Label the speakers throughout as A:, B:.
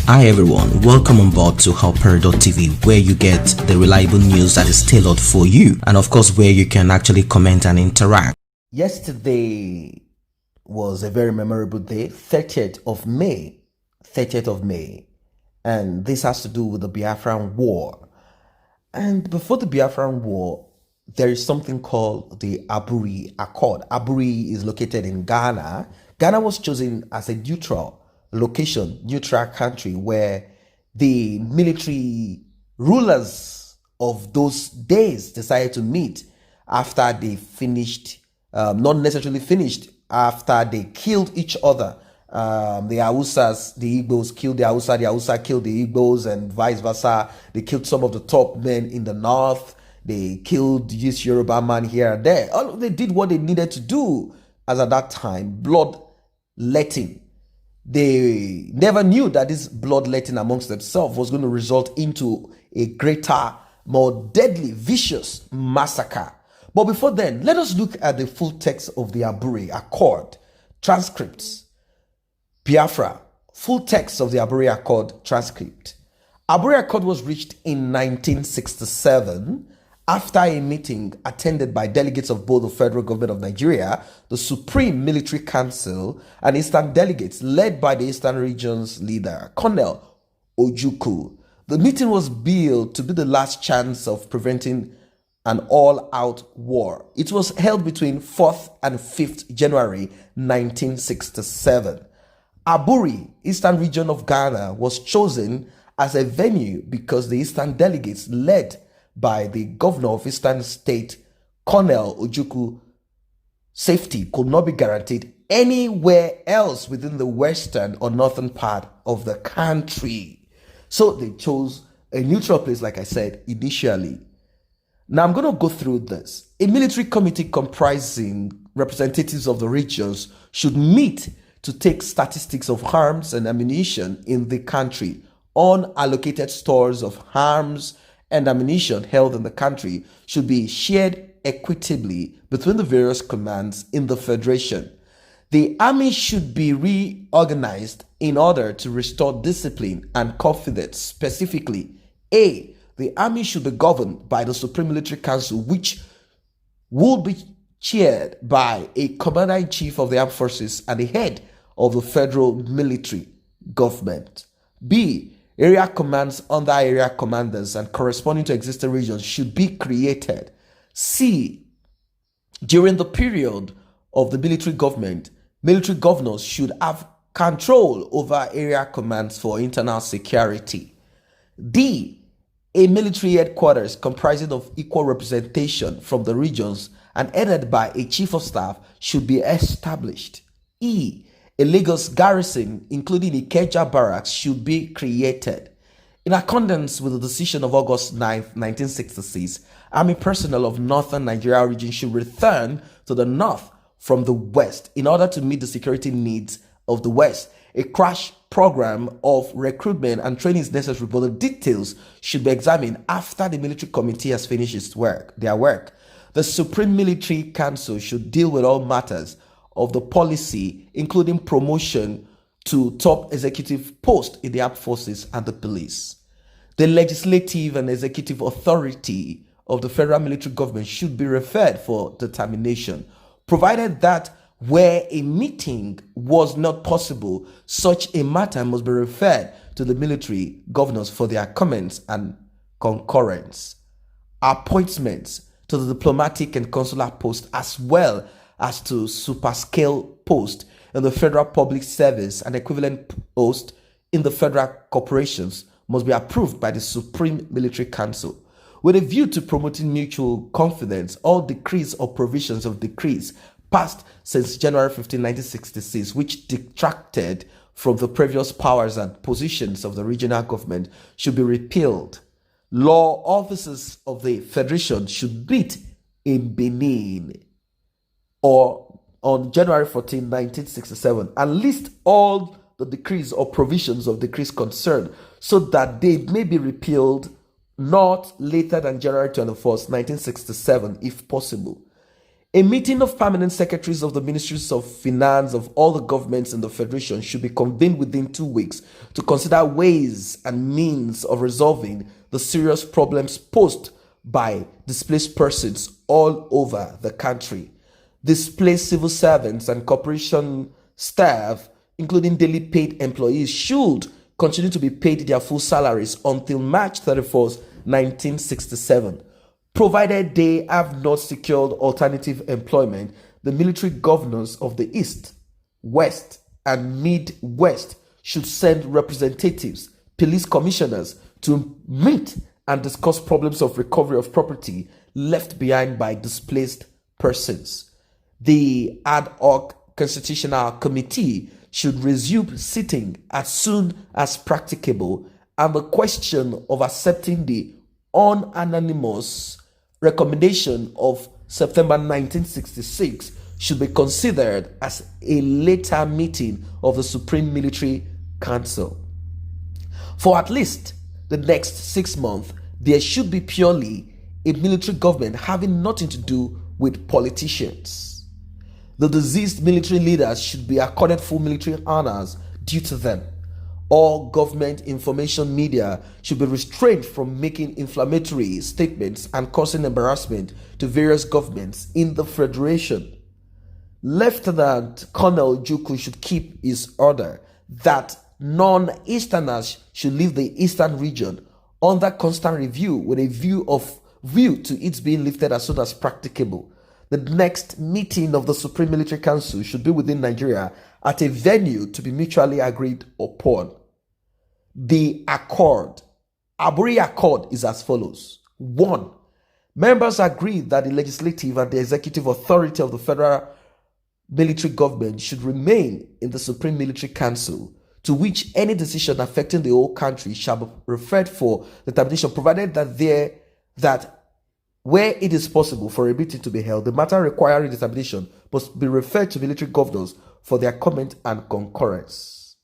A: Hi everyone, welcome on board to Happ.tv, where you get the reliable news that is tailored for you, and of course where you can actually comment and interact.
B: Yesterday was a very memorable day, 30th of May, and this has to do with the Biafran War. And before the Biafran War, there is something called the Aburi Accord. Aburi is located in Ghana. Ghana was chosen as a neutral country where the military rulers of those days decided to meet after they finished, not necessarily finished, after they killed each other. The Hausas, the Igbos killed the Hausa killed the Igbos, and vice versa. They killed some of the top men in the north. They killed this Yoruba man here and there. They did what they needed to do, as at that time, bloodletting. They never knew that this bloodletting amongst themselves was going to result into a greater, more deadly, vicious massacre. But before then, let us look at the full text of the Aburi Accord transcripts. Biafra, full text of the Aburi Accord transcript. Aburi Accord was reached in 1967 after a meeting attended by delegates of both the federal government of Nigeria, the Supreme Military Council, and Eastern delegates led by the Eastern region's leader, Colonel Ojukwu. The meeting was billed to be the last chance of preventing an all-out war. It was held between 4th and 5th January 1967. Aburi, Eastern region of Ghana, was chosen as a venue because the Eastern delegates led by the governor of Eastern State, Colonel Ojukwu, safety could not be guaranteed anywhere else within the western or northern part of the country. So they chose a neutral place, like I said initially. Now I'm going to go through this. A military committee comprising representatives of the regions should meet to take statistics of arms and ammunition in the country. Unallocated stores of arms and ammunition held in the country should be shared equitably between the various commands in the Federation. The army should be reorganized in order to restore discipline and confidence. Specifically, A, the army should be governed by the Supreme Military Council, which would be chaired by a commander-in-chief of the armed forces and the head of the federal military government. B, area commands under area commanders and corresponding to existing regions should be created. C, during the period of the military government, military governors should have control over area commands for internal security. D, a military headquarters comprising of equal representation from the regions and headed by a chief of staff should be established. E, a Lagos garrison, including Ikeja barracks, should be created. In accordance with the decision of August 9, 1966, army personnel of northern Nigeria region should return to the north from the west in order to meet the security needs of the west. A crash program of recruitment and training is necessary, but the details should be examined after the military committee has finished their work. The Supreme Military Council should deal with all matters of the policy, including promotion to top executive posts in the armed forces and the police. The legislative and executive authority of the federal military government should be referred for determination, provided that where a meeting was not possible, such a matter must be referred to the military governors for their comments and concurrence. Appointments to the diplomatic and consular post, as well as to superscale post in the federal public service and equivalent post in the federal corporations, must be approved by the Supreme Military Council. With a view to promoting mutual confidence, all decrees or provisions of decrees passed since January 15, 1966, which detracted from the previous powers and positions of the regional government, should be repealed. Law officers of the Federation should meet in Benin or on January 14, 1967, and list all the decrees or provisions of decrees concerned so that they may be repealed not later than January 21st, 1967, if possible. A meeting of permanent secretaries of the ministries of finance of all the governments in the federation should be convened within 2 weeks to consider ways and means of resolving the serious problems posed by displaced persons all over the country. Displaced civil servants and corporation staff, including daily paid employees, should continue to be paid their full salaries until March 31st, 1967. Provided they have not secured alternative employment, the military governors of the East, West, and Midwest should send representatives, police commissioners, to meet and discuss problems of recovery of property left behind by displaced persons. The ad hoc constitutional committee should resume sitting as soon as practicable, and the question of accepting the unanimous recommendation of September 1966 should be considered as a later meeting of the Supreme Military Council. For at least the next 6 months, there should be purely a military government having nothing to do with politicians. The deceased military leaders should be accorded full military honors due to them. All government information media should be restrained from making inflammatory statements and causing embarrassment to various governments in the Federation. Lieutenant Colonel Juku should keep his order that non-Easterners should leave the Eastern region under constant review with a view to its being lifted as soon as practicable. The next meeting of the Supreme Military Council should be within Nigeria at a venue to be mutually agreed upon. The Accord, Aburi Accord, is as follows. 1. Members agree that the legislative and the executive authority of the federal military government should remain in the Supreme Military Council, to which any decision affecting the whole country shall be referred for determination, provided that where it is possible for a meeting to be held, the matter requiring determination must be referred to military governors for their comment and concurrence.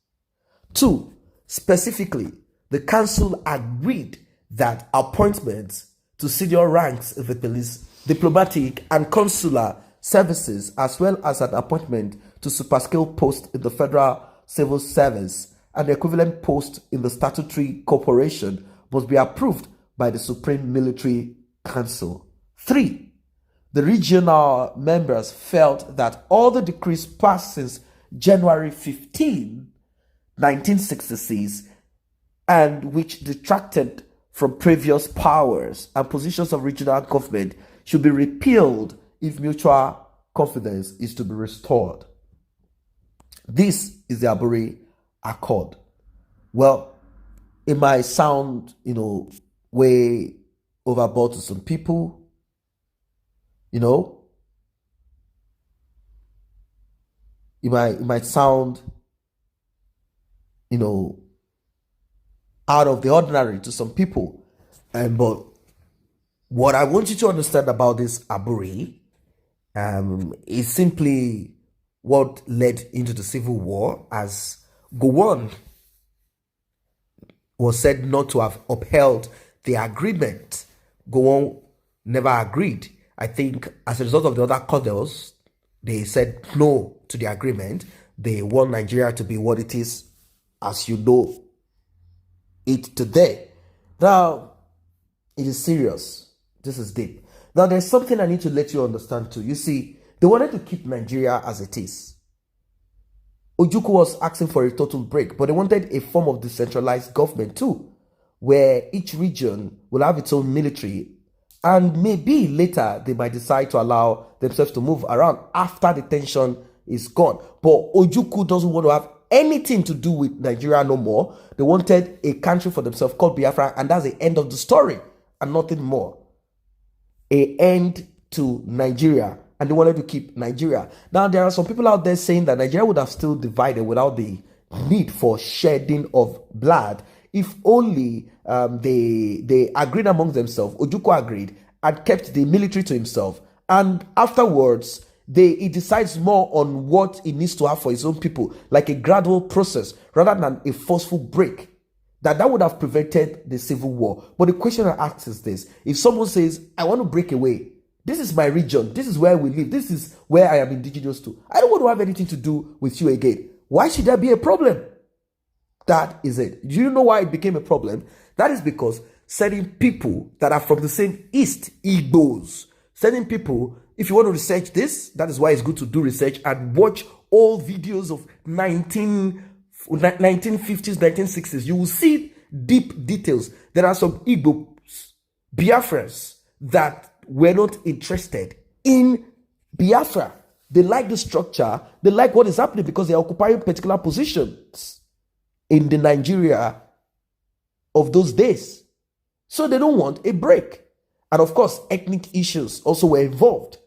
B: 2. Specifically, the council agreed that appointments to senior ranks in the police, diplomatic, and consular services, as well as an appointment to superscale post in the federal civil service and the equivalent post in the statutory corporation, must be approved by the Supreme Military Council. 3. The regional members felt that all the decrees passed since January 15, 1966, and which detracted from previous powers and positions of regional government should be repealed if mutual confidence is to be restored. This is the Aburi Accord. Well, it might sound, way overboard to some people, it might sound, out of the ordinary to some people. But what I want you to understand about this Aburi is simply what led into the Civil War, as Gowon was said not to have upheld the agreement. Gowon never agreed. I think as a result of the other colonels, they said no to the agreement. They want Nigeria to be what it is, as you know it today. Now, it is serious. This is deep. Now, there's something I need to let you understand too. You see, they wanted to keep Nigeria as it is. Ojukwu was asking for a total break, but they wanted a form of decentralized government too, where each region will have its own military, and maybe later they might decide to allow themselves to move around after the tension is gone. But Ojukwu doesn't want to have anything to do with Nigeria no more. They wanted a country for themselves called Biafra, and that's the end of the story and nothing more. An end to Nigeria, and they wanted to keep Nigeria. Now, there are some people out there saying that Nigeria would have still divided without the need for shedding of blood if only they agreed among themselves. Ojukwu agreed and kept the military to himself, and afterwards he decides more on what he needs to have for his own people, like a gradual process rather than a forceful break. That would have prevented the civil war. But the question I ask is this: if someone says, I want to break away, This is my region. This is where we live. This is where I am indigenous to. I don't want to have anything to do with you again. Why should there be a problem? That is it. Do you know why it became a problem? That is because certain people that are from the same East, Igbos, certain people, if you want to research this, that is why it's good to do research and watch all videos of 1950s, 1960s. You will see deep details. There are some Igbo Biafras that were not interested in Biafra. They like the structure. They like what is happening because they are occupying particular positions in the Nigeria of those days. So they don't want a break. And of course, ethnic issues also were involved,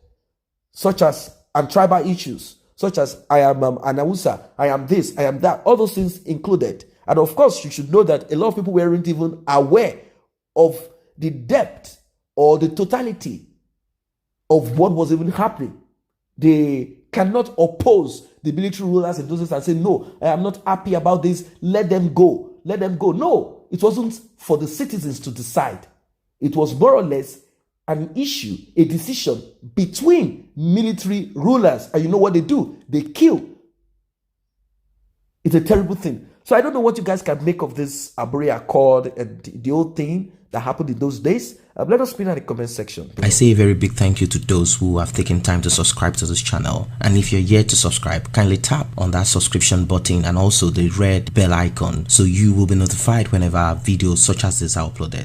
B: such as, and tribal issues, such as I am an Hausa, I am this, I am that, all those things included. And of course, you should know that a lot of people weren't even aware of the depth or the totality of what was even happening. They cannot oppose the military rulers in those days and say, no, I am not happy about this, let them go, let them go. No, it wasn't for the citizens to decide. It was more or less an issue, a decision between military rulers. And you know what they do? They kill. It's a terrible thing. So I don't know what you guys can make of this Aburi Accord and the whole thing that happened in those days. Let us pin in the comment section.
A: I say a very big thank you to those who have taken time to subscribe to this channel. And if you're yet to subscribe, kindly tap on that subscription button and also the red bell icon so you will be notified whenever videos such as this are uploaded.